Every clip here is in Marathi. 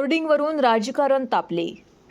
होर्डिंगवरून राजकारण तापले.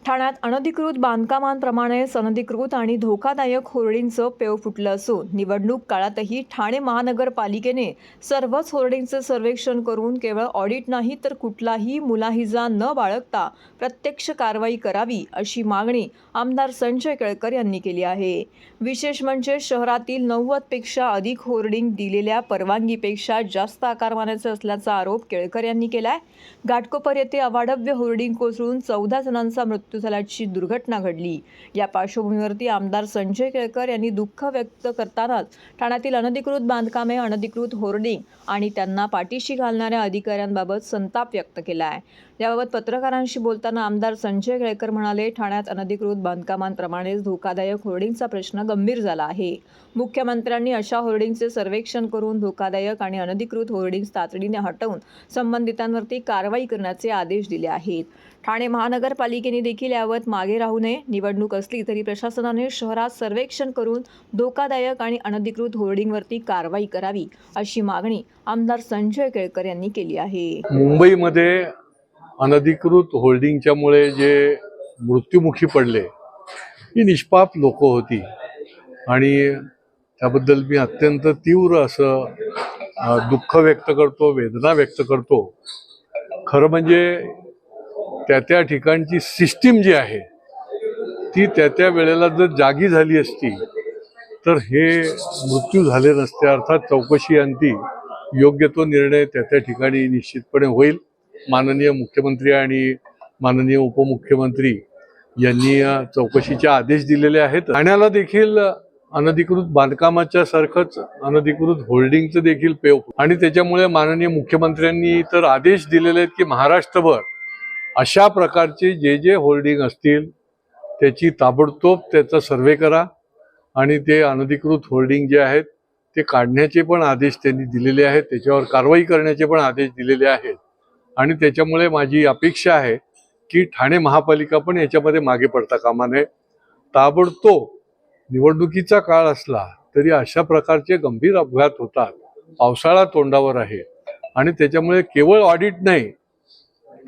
ठाण्यात अनधिकृत बांधकामांप्रमाणेच अनधिकृत आणि धोकादायक होर्डिंगचं पेव फुटलं असून निवडणूक काळातही ठाणे महानगरपालिकेने सर्वच होर्डिंगचं सर्वेक्षण करून केवळ ऑडिट नाही तर कुठलाही मुलाहिजा न बाळगता प्रत्यक्ष कारवाई करावी अशी मागणी आमदार संजय केळकर यांनी केली आहे. विशेष म्हणजे शहरातील 90पेक्षा अधिक होर्डिंग दिलेल्या परवानगीपेक्षा जास्त आकारमानाचे असल्याचा आरोप केळकर यांनी केलाय. घाटकोपर येथे अवाढव्य होर्डिंग कोसळून 14 जणांचा मृत्यू झाल्याची दुर्घटना घडली. या पार्श्वभूमीवरती आमदार संजय केळकर यांनी दुःख व्यक्त करतानाच ठाण्यातील अनधिकृत बांधकामे, अनधिकृत होर्डिंग आणि त्यांना पाठीशी घालणाऱ्या अधिकाऱ्यांबाबत संताप व्यक्त केला आहे. याबाबत पत्रकारांशी बोलताना आमदार संजय केळकर म्हणाले, ठाण्यात अनधिकृत बांधकामांप्रमाणेच धोकादायक होर्डिंगचा प्रश्न गंभीर झाला आहे. मुख्यमंत्र्यांनी अशा होर्डिंगचे सर्वेक्षण करून धोकादायक आणि अनधिकृत होर्डिंग्स तातडीने हटवून संबंधितांवरती कारवाई करण्याचे आदेश दिले आहेत. ठाणे महानगरपालिकेने देखील यावर मागे राहू नये. निवडणूक असली तरी प्रशासनाने शहरात सर्वेक्षण करून धोकादायक आणि अनधिकृत होर्डिंगवरती कारवाई करावी अशी मागणी आमदार संजय केळकर यांनी केली आहे. मुंबईमध्ये अनधिकृत होल्डिंगच्यामुळे जे मृत्युमुखी पडले ही निष्पाप लोक होती आणि त्याबद्दल मी अत्यंत तीव्र असं दुःख व्यक्त करतो, वेदना व्यक्त करतो. खरं म्हणजे त्या ठिकाणची सिस्टीम जी आहे ती त्या वेळेला जर जागी झाली असती तर हे मृत्यू झाले नसते. अर्थात चौकशी अंती योग्य तो निर्णय त्या ठिकाणी निश्चितपणे होईल. माननीय मुख्यमंत्री आणि माननीय उपमुख्यमंत्री यांनी चौकशीचे आदेश दिलेले आहेत. ठाण्याला देखील अनधिकृत बांधकामाच्या सारखंच अनधिकृत होल्डिंगचं देखील पेव आणि त्याच्यामुळे माननीय मुख्यमंत्र्यांनी तर आदेश दिलेले आहेत की महाराष्ट्रभर अशा प्रकारचे जे होल्डिंग असतील त्याची ताबडतोब त्याचा सर्वे करा आणि ते अनधिकृत होल्डिंग जे आहेत ते काढण्याचे पण आदेश त्यांनी दिलेले आहेत. त्याच्यावर कारवाई करण्याचे पण आदेश दिलेले आहेत. आणि त्याच्यामुळे माझी अपेक्षा आहे की ठाणे महापालिका पण याच्यामध्ये मागे पडता कामा नये. ताबडतोब निवडणुकीचा काळ असला तरी अशा प्रकारचे गंभीर अपघात होतात. पावसाळा तोंडावर आहे आणि त्याच्यामुळे केवळ ऑडिट नाही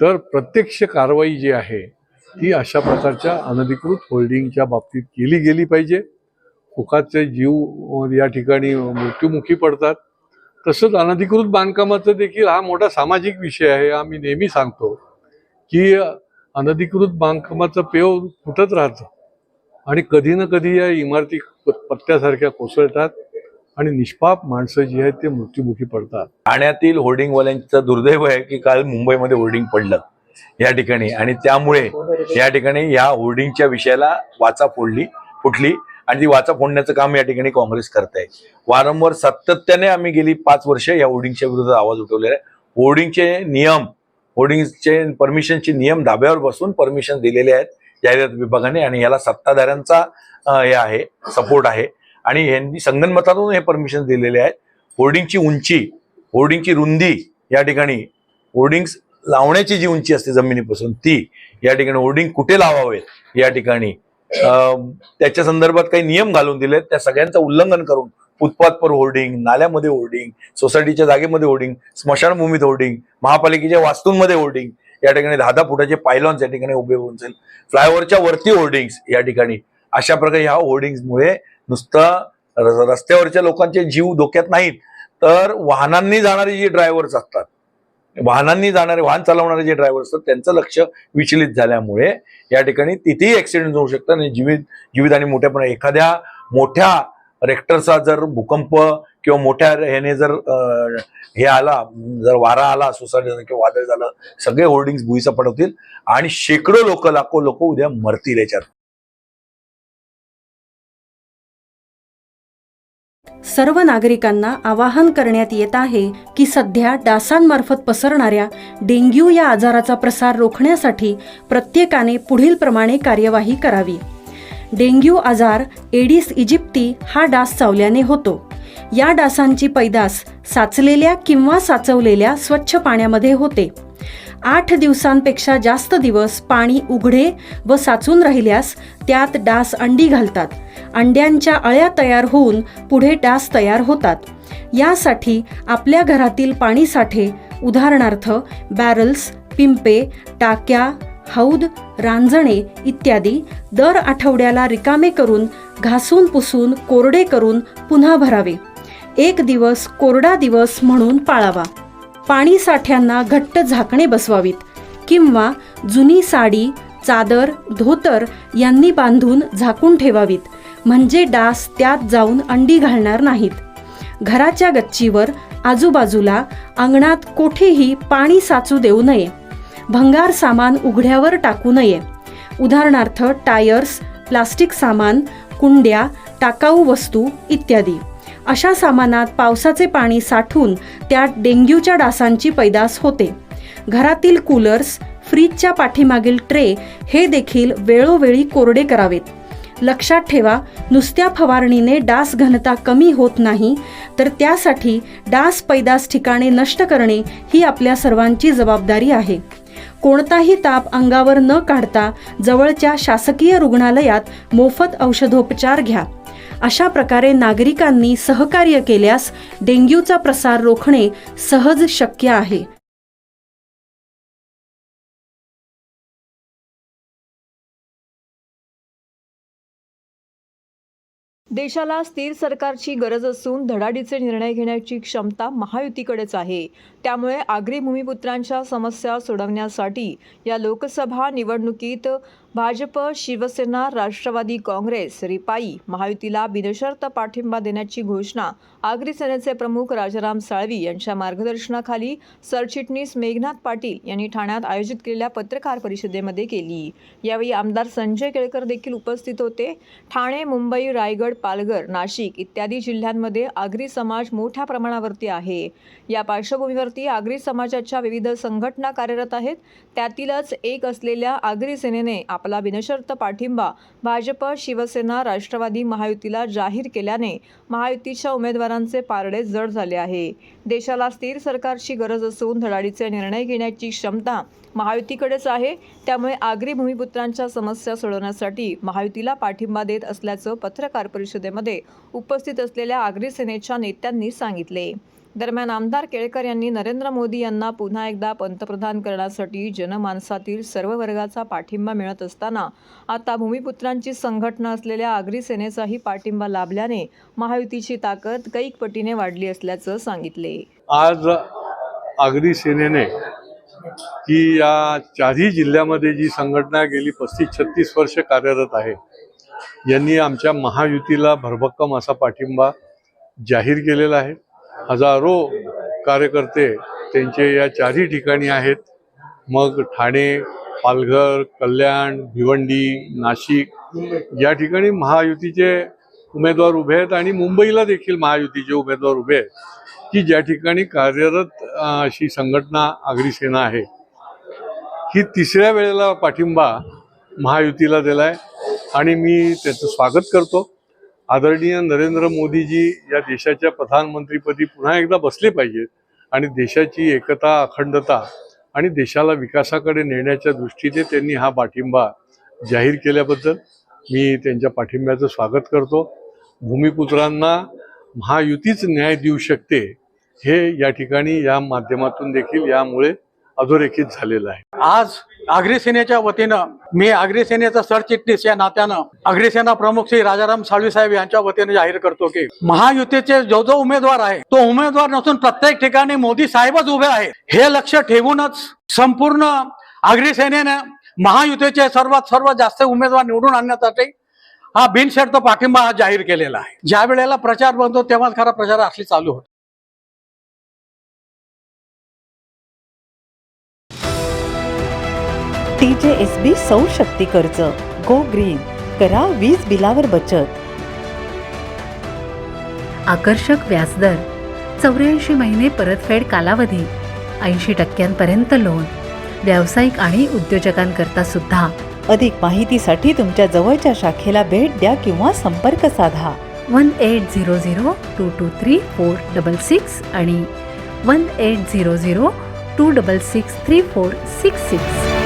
तर प्रत्यक्ष कारवाई जी आहे ती अशा प्रकारच्या अनधिकृत होल्डिंगच्या बाबतीत केली गेली पाहिजे. फुकाचे जीव या ठिकाणी मृत्युमुखी पडतात. तसंच अनधिकृत बांधकामाचा देखील हा मोठा सामाजिक विषय आहे. आम्ही नेहमी सांगतो की अनधिकृत बांधकामाचं पेव फुटत राहतं आणि कधी ना कधी या इमारती पत्त्यासारख्या कोसळतात आणि निष्पाप माणसं जी आहेत ते मृत्युमुखी पडतात. ठाण्यातील होर्डिंगवाल्यांचं दुर्दैव आहे की काल मुंबईमध्ये होर्डिंग पडलं या ठिकाणी आणि त्यामुळे या ठिकाणी या होर्डिंगच्या विषयाला वाचा फुटली आणि ती वाचा फोडण्याचं काम या ठिकाणी काँग्रेस करत आहे. वारंवार सातत्याने आम्ही गेली 5 वर्ष या होर्डिंगच्या विरोधात आवाज उठवलेला आहे. होर्डिंगचे नियम, होर्डिंगचे परमिशनचे नियम धाब्यावर बसून परमिशन दिलेले आहेत जाहिरात विभागाने आणि याला सत्ताधाऱ्यांचा हे आहे, सपोर्ट आहे आणि यांनी संगनमतातून हे परमिशन दिलेले आहेत. होर्डिंगची उंची, होर्डिंगची रुंदी या ठिकाणी होर्डिंग्स लावण्याची जी उंची असते जमिनीपासून ती या ठिकाणी होर्डिंग कुठे लावावेत या ठिकाणी त्याच्या संदर्भात काही नियम घालून दिलेत. त्या सगळ्यांचं उल्लंघन करून फुटपाथवर होर्डिंग, नाल्यामध्ये होर्डिंग, सोसायटीच्या जागेमध्ये होर्डिंग, स्मशानभूमीत होर्डिंग, महापालिकेच्या वास्तूंमध्ये होर्डिंग, या ठिकाणी 10-10 फुटाचे पायलॉन्स या ठिकाणी उभे होऊन जाईल, फ्लायओव्हरच्या वरती होर्डिंग्स या ठिकाणी. अशा प्रकारे ह्या होर्डिंग्समुळे नुसतं रस्त्यावरच्या लोकांचे जीव धोक्यात नाहीत तर वाहनांनी जाणारे जे ड्रायव्हर्स असतात, वाहन चालवणारे जे ड्रायव्हर असतात त्यांचं लक्ष विचलित झाल्यामुळे या ठिकाणी तिथेही ऍक्सिडेंट होऊ शकतात आणि जीवित आणि मोठ्या एखाद्या मोठ्या रेक्टरचा जर भूकंप किंवा मोठ्या ह्याने जर हे आला, जर वारा आला, सोसायटी किंवा वादळ झालं, सगळे होर्डिंग्स भुईसा पडवतील आणि शेकडो लोक, लाखो लोक उद्या मरतील याच्यात. सर्व नागरिकांना आवाहन करण्यात येत आहे की सध्या डासांमार्फत पसरणाऱ्या डेंग्यू या आजाराचा प्रसार रोखण्यासाठी प्रत्येकाने पुढील प्रमाणे कार्यवाही करावी. डेंग्यू आजार एडिस इजिप्ती हा डास चावल्याने होतो. या डासांची पैदास साचलेल्या किंवा साचवलेल्या स्वच्छ पाण्यामध्ये होते. 8 दिवसांपेक्षा जास्त दिवस पाणी उघडे व साचून राहिल्यास त्यात डास अंडी घालतात. अंड्यांच्या अळ्या तयार होऊन पुढे डास तयार होतात. यासाठी आपल्या घरातील पाणी साठे, उदाहरणार्थ बॅरल्स, पिंपे, टाक्या, हौद, रांजणे इत्यादी दर आठवड्याला रिकामे करून घासून पुसून कोरडे करून पुन्हा भरावे. एक दिवस कोरडा दिवस म्हणून पाळावा. पाणी साठ्यांना घट्ट झाकणे बसवावीत किंवा जुनी साडी, चादर, धोतर यांनी बांधून झाकून ठेवावीत, म्हणजे डास त्यात जाऊन अंडी घालणार नाहीत. घराच्या गच्चीवर, आजूबाजूला, अंगणात कोठेही पाणी साचू देऊ नये. भंगार सामान उघड्यावर टाकू नये. उदाहरणार्थ टायर्स, प्लास्टिक सामान, कुंड्या, टाकाऊ वस्तू इत्यादी. अशा सामानात पावसाचे पाणी साठून त्यात डेंग्यूच्या डासांची पैदास होते. घरातील कूलर्स, फ्रीजच्या पाठीमागील ट्रे हे देखील वेळोवेळी कोरडे करावेत. लक्षात ठेवा, नुसत्या फवारणीने डास घनता कमी होत नाही, तर त्यासाठी डास पैदास ठिकाणे नष्ट करणे ही आपल्या सर्वांची जबाबदारी आहे. कोणताही ताप अंगावर न काढता जवळच्या शासकीय रुग्णालयात मोफत औषधोपचार घ्या. अशा प्रकारे नागरिकांनी सहकार्य केल्यास डेंग्यूचा प्रसार रोखणे सहज शक्य आहे. देशाला स्थिर सरकारची गरज असून धडाडीचे निर्णय घेण्याची क्षमता महायुतीकडेच आहे. त्यामुळे आगरी भूमिपुत्रांच्या समस्या सोडवण्यासाठी या लोकसभा निवडणुकीत भाजप, शिवसेना, राष्ट्रवादी काँग्रेस, रिपाई महायुतीला बिनशर्त पाठिंबा देण्याची घोषणा आगरी सेनेचे प्रमुख राजाराम साळवी यांच्या मार्गदर्शनाखाली सरचिटणीस मेघनाथ पाटील यांनी ठाण्यात आयोजित केलेल्या पत्रकार परिषदेमध्ये केली. यावेळी आमदार संजय केळकर देखील उपस्थित होते. ठाणे, मुंबई, रायगड, पालघर, नाशिक इत्यादी जिल्ह्यांमध्ये आगरी समाज मोठ्या प्रमाणावरती आहे. या पार्श्वभूमीवरती आगरी समाजाच्या विविध संघटना कार्यरत आहेत. त्यातीलच एक असलेल्या आगरी सेनेने आपला बिनशर्त पाठिंबा भाजप, शिवसेना, राष्ट्रवादी महायुतीला जाहीर केल्याने महायुतीच्या उमेदवारांचे पारडे जड झाले आहे. देशाला स्थिर सरकारची गरज असून धडाडीचे निर्णय घेण्याची क्षमता महायुतीकडेच आहे. त्यामुळे आगरी भूमिपुत्रांच्या समस्या सोडवण्यासाठी महायुतीला पाठिंबा देत असल्याचं पत्रकार परिषदेमध्ये उपस्थित असलेल्या आगरी सेनेच्या नेत्यांनी सांगितले. दरम्यान आमदार केळकर यांनी नरेंद्र मोदी यांना पुन्हा एकदा पंतप्रधान करण्यासाठी जनमानसातील सर्व वर्गाचा पाठिंबा मिळत असताना आता भूमिपुत्रांची संघटना असलेल्या आगरी सेनेचाही पाठिंबा लाभल्याने महायुतीची ताकद कैक पटीने वाढली असल्याचं सांगितले. आज आगरी सेनेने की या चारही जिल्ह्यामध्ये जी संघटना गेली 35-36 वर्ष कार्यरत आहे, यांनी आमच्या महायुतीला भरभक्कम असा पाठिंबा जाहीर केलेला आहे. हजारो कार्यकर्ते त्यांचे या चारही ठिकाणी आहेत. मग ठाणे, पालघर, कल्याण, भिवंडी, नाशिक या ठिकाणी महायुतीचे उमेदवार उभे आहेत आणि मुंबईला देखील महायुतीचे उमेदवार उभे आहेत की ज्या ठिकाणी कार्यरत अशी संघटना आगरी सेना आहे. ही तिसऱ्या वेळेला पाठिंबा महायुतीला दिलाय आणि मी त्याचं स्वागत करतो. आदरणीय नरेंद्र मोदीजी या देशाच्या प्रधानमंत्रीपदी पुन्हा एकदा बसले पाहिजेत आणि देशाची एकता, अखंडता आणि देशाला विकासाकडे नेण्याच्या दृष्टीने त्यांनी हा पाठिंबा जाहीर केल्याबद्दल मी त्यांच्या पाठिंब्याचं स्वागत करतो. भूमिपुत्रांना महायुतीच न्याय देऊ शकते हे या ठिकाणी या माध्यमातून देखील यामुळे अधोरेखित झालेलं आहे. आज आगरी सेनेच्या वतीनं मी आगरी सेनेचा सरचिटणीस या नात्यानं आगरी सेना प्रमुख श्री राजाराम साळवी साहेब यांच्या वतीने जाहीर करतो की महायुतीचे जो जो उमेदवार आहे तो उमेदवार नसून प्रत्येक ठिकाणी मोदी साहेबच उभे आहेत हे लक्ष ठेवूनच संपूर्ण आगरी सेनेने महायुतीचे सर्वात जास्त उमेदवार निवडून आणण्यासाठी हा बिनशर्त पाठिंबा हा जाहीर केलेला आहे. ज्या वेळेला प्रचार बनतो तेव्हाच खरा प्रचार असली चालू होतो. TJSB सौर शक्ती कर्ज, गो ग्रीन, करा वीज बिलावर बचत. आकर्षक व्याजदर, 84 महिने परतफेड कालावधी, 80% लोन, व्यावसायिक आणि उद्योजकांकरता सुद्धा. अधिक माहितीसाठी तुमच्या जवळच्या शाखेला भेट द्या किंवा संपर्क साधा. 1800-223-466 आणि 1800-266-3466.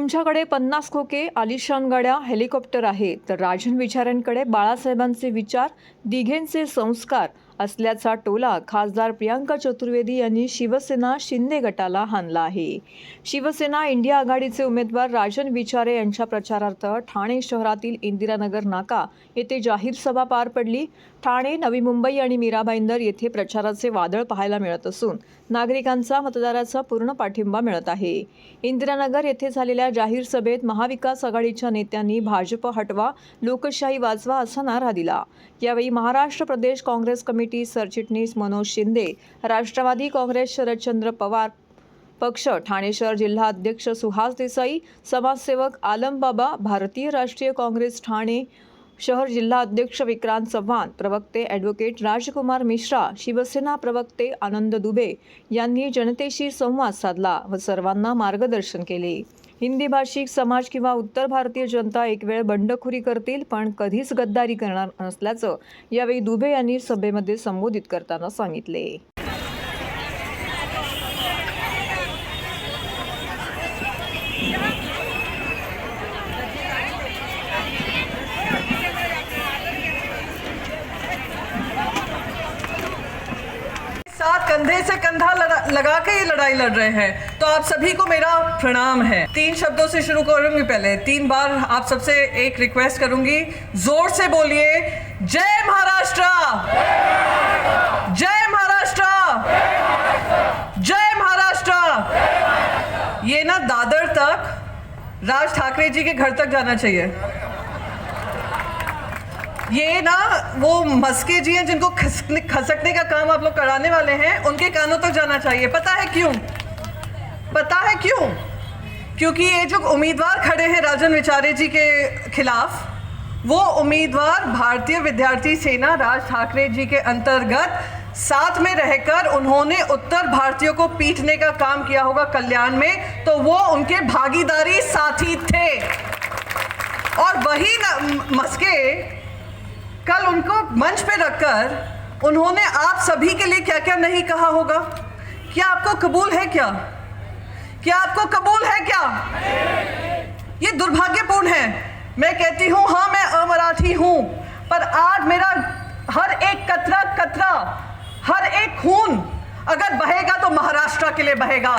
तुमच्याकडे 50 खोके, आलिशान गाड्या, हेलिकॉप्टर आहे, तर राजन विचारांकडे बाळासाहेबांचे विचार, दिघेंचे संस्कार असल्याचा टोला खासदार प्रियांका चतुर्वेदी यांनी शिवसेना शिंदे गटाला हाणला आहे. शिवसेना इंडिया आघाडीचे उमेदवार राजन विचारे यांच्या प्रचारार्थ ठाणे शहरातील इंदिरानगर नाका येथे जाहीर सभा पार पडली. ठाणे, नवी मुंबई आणि मीरा भाईंदर येथे प्रचाराचे वादळ पाहायला मिळत असून नागरिकांचा मतदाराचा पूर्ण पाठिंबा मिळत आहे. इंदिरानगर येथे झालेल्या जाहीर सभेत महाविकास आघाडीच्या नेत्यांनी भाजप हटवा, लोकशाही वाचवा असा नारा दिला. यावेळी महाराष्ट्र प्रदेश काँग्रेस कमिटी सरचिटणीस मनोज शिंदे, राष्ट्रवादी काँग्रेस शरदचंद्र पवार पक्ष ठाणे शहर जिल्हा अध्यक्ष सुहास देसाई, समाजसेवक आलम बाबा, भारतीय राष्ट्रीय काँग्रेस ठाणे शहर जिल्हा अध्यक्ष विक्रांत चव्हाण, प्रवक्ते ॲडव्होकेट राजकुमार मिश्रा, शिवसेना प्रवक्ते आनंद दुबे यांनी जनतेशी संवाद साधला व सर्वांना मार्गदर्शन केले. हिंदी भाषिक समाज किंवा उत्तर भारतीय जनता एक वेळ बंडखोरी करतील, पण कधीच गद्दारी करणार नसल्याचं यावेळी दुबे यांनी सभेमध्ये संबोधित करताना सांगितले. साथ कंधे से कंधा लगा के ये लड़ाई लड़ रहे हैं, तो आप सभी को मेरा प्रणाम है. 3 शब्दों से शुरू करूंगी. पहले 3 बार आप सबसे एक रिक्वेस्ट करूंगी, जोर से बोलिए, जय महाराष्ट्र, जय महाराष्ट्र, जय महाराष्ट्र. ये ना दादर तक राज ठाकरे जी के घर तक जाना चाहिए. ये ना वो मस्के जी हैं जिनको खसकने का काम आप लोग कराने वाले हैं, उनके कानों तक जाना चाहिए. पता है क्यों? पता है क्यों? क्योंकि ये जो उम्मीदवार खड़े हैं राजन विचारे जी के खिलाफ, वो उम्मीदवार भारतीय विद्यार्थी सेना राज ठाकरे जी के अंतर्गत साथ में रहकर उन्होंने उत्तर भारतीयों को पीटने का काम किया होगा कल्याण में, तो वो उनके भागीदारी साथी थे. और वही मस्के कल उनको मंच पे रखकर उन्होंने आप सभी के लिए क्या क्या नहीं कहा होगा. क्या आपको कबूल है? क्या आपको कबूल है? क्या ये दुर्भाग्यपूर्ण है. मैं कहती हूँ हाँ मैं अमराठी हूँ, पर आज मेरा हर एक कतरा, हर एक खून अगर बहेगा तो महाराष्ट्र के लिए बहेगा.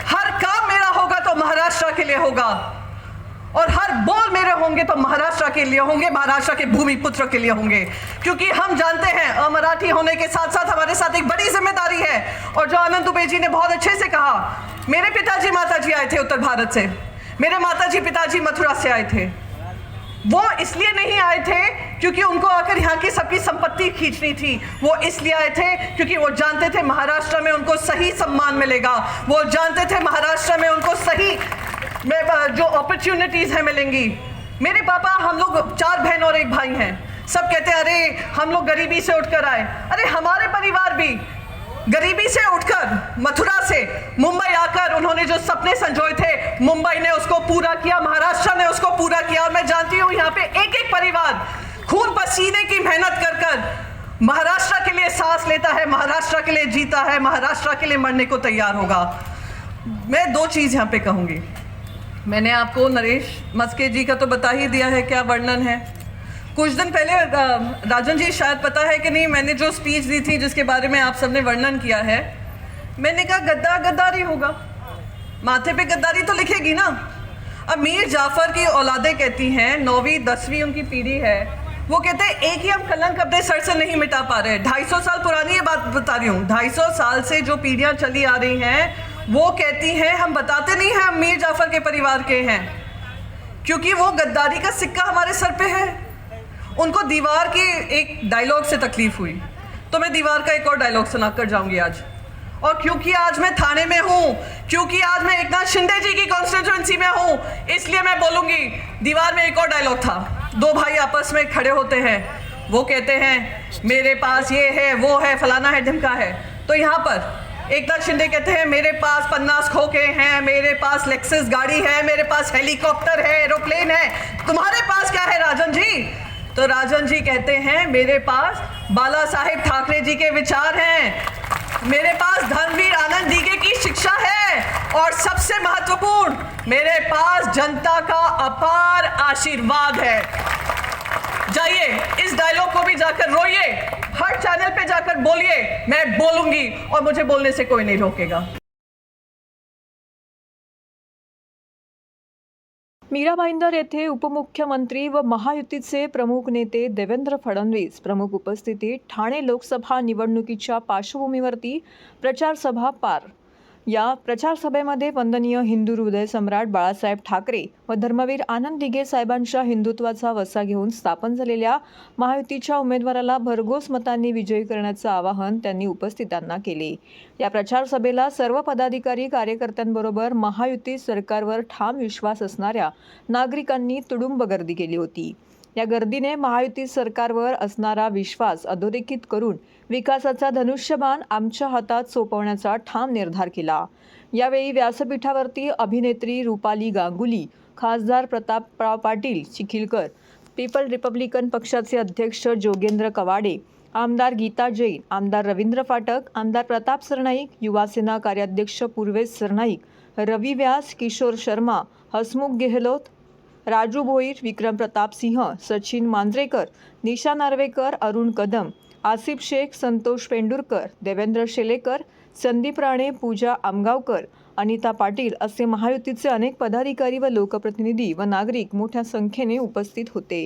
हर काम मेरा होगा तो महाराष्ट्र के लिए होगा, और हर बोल मेरे होंगे तो महाराष्ट्र के लिए होंगे, महाराष्ट्र के भूमि पुत्र के लिए होंगे. क्योंकि हम जानते हैं अमराठी होने के साथ साथ हमारे साथ एक बड़ी जिम्मेदारी है. और जो आनंद दुबे जी ने बहुत अच्छे से कहा, मेरे पिताजी माताजी आए थे उत्तर भारत से, मेरे माताजी पिताजी मथुरा से आए थे. वो इसलिए नहीं आए थे क्योंकि उनको आकर यहाँ की सबकी संपत्ति खींचनी थी. वो इसलिए आए थे क्योंकि वो जानते थे महाराष्ट्र में उनको सही सम्मान मिलेगा. वो जानते थे महाराष्ट्र में उनको सही जो अपॉर्चुनिटीज हैं मिलेंगी. मेरे पापा, हम लोग 4 बहन और 1 भाई हैं. सब कहते हैं अरे हम लोग गरीबी से उठकर आए. अरे हमारे परिवार भी गरीबी से उठकर मथुरा से मुंबई आकर उन्होंने जो सपने संजोए थे, मुंबई ने उसको पूरा किया, महाराष्ट्र ने उसको पूरा किया. और मैं जानती हूँ यहाँ पे एक एक परिवार खून पसीने की मेहनत कर कर महाराष्ट्र के लिए सांस लेता है, महाराष्ट्र के लिए जीता है, महाराष्ट्र के लिए मरने को तैयार होगा. मैं 2 चीज़ यहाँ पे कहूँगी. मैंने आपको नरेश मस्के जी का तो बता ही दिया है क्या वर्णन है. कुछ दिन पहले राजन जी शायद पता है कि नहीं, मैंने जो स्पीच दी थी जिसके बारे में आप सबने वर्णन किया है, मैंने कहा गद्दारी होगा, माथे पे गद्दारी तो लिखेगी ना. अब मीर जाफर की औलादें कहती हैं, 9वीं 10वीं उनकी पीढ़ी है, वो कहते हैं एक ही हम कलंक अपने सर से नहीं मिटा पा रहे. 250 साल पुरानी ये बात बता रही हूँ. 250 साल से जो पीढ़ियाँ चली आ रही हैं वो कहती हैं हम बताते नहीं हैं हम मीर जाफर के परिवार के हैं, क्योंकि वो गद्दारी का सिक्का हमारे सर पे है. उनको दीवार की एक डायलॉग से तकलीफ हुई, तो मैं दीवार का एक और डायलॉग सुनाकर जाऊंगी आज. और क्योंकि आज मैं थाने में हूँ, क्योंकि आज मैं एकनाथ शिंदे जी की कॉन्स्टिट्यूएंसी में हूँ, इसलिए मैं बोलूँगी. दीवार में एक और डायलॉग था. 2 भाई आपस में खड़े होते हैं, वो कहते हैं मेरे पास ये है, वो है, फलाना है, ढिमका है. तो यहाँ पर एकनाथ शिंदे कहते हैं मेरे पास 50 खोखे हैं, मेरे पास लेक्सस गाड़ी है, मेरे पास हेलीकॉप्टर है, एरोप्लेन है, तुम्हारे पास क्या है राजन जी? तो राजन जी कहते हैं मेरे पास बाला साहेब ठाकरे जी के विचार हैं, मेरे पास धर्मवीर आनंद डीके की शिक्षा है, और सबसे महत्वपूर्ण, मेरे पास जनता का अपार आशीर्वाद है। जाइए, इस डायलॉग को भी जाकर रोइए, हर चैनल पे जाकर बोलिए, मैं बोलूंगी और मुझे बोलने से कोई नहीं रोकेगा। मीरा भाईंदर येथे उपमुख्यमंत्री व महायुतीचे प्रमुख नेते देवेंद्र फडणवीस प्रमुख उपस्थितीत ठाणे लोकसभा निवडणुकीच्या पार्श्वभूमीवरती प्रचार सभा पार। या प्रचार सभेमध्ये वंदनीय हिंदू हृदय सम्राट बाळासाहेब ठाकरे व धर्मवीर आनंद दिघे साहेबांच्या हिंदुत्वाचा वसा घेऊन स्थापन झालेल्या महायुतीच्या उमेदवाराला भरघोस मतांनी विजयी करण्याचं आवाहन त्यांनी उपस्थितांना केले। या प्रचार सभेला सर्व पदाधिकारी कार्यकर्त्यांबरोबर महायुती सरकारवर ठाम विश्वास असणाऱ्या नागरिकांनी तुडुंब गर्दी केली होती। या गर्दीने महायुती सरकारवर असणारा विश्वास अधोरेखित करून विकासाचा धनुष्यबाण आमच्या हातात सोपवण्याचा ठाम निर्धार केला। यावेळी व्यासपीठावरती अभिनेत्री रुपाली गांगुली, खासदार प्रतापराव पाटील चिखलीकर, पीपल रिपब्लिकन पक्षाचे अध्यक्ष जोगेंद्र कवाडे, आमदार गीता जैन, आमदार रवींद्र फाटक, आमदार प्रताप सरनाईक, युवासेना कार्याध्यक्ष पूर्वेश सरनाईक, रवी व्यास, किशोर शर्मा, हसमुख गेहलोत, राजू भोईर, विक्रम प्रताप सिंह, सचिन मांजरेकर, निशा नार्वेकर, अरुण कदम, आसिफ शेख, संतोष पेंडुरकर, देवेंद्र शेलेकर, संदीप राणे, पूजा आमगावकर, अनिता पाटील असे महायुतीचे अनेक पदाधिकारी व लोकप्रतिनिधी व नागरिक मोठ्या संख्येने उपस्थित होते।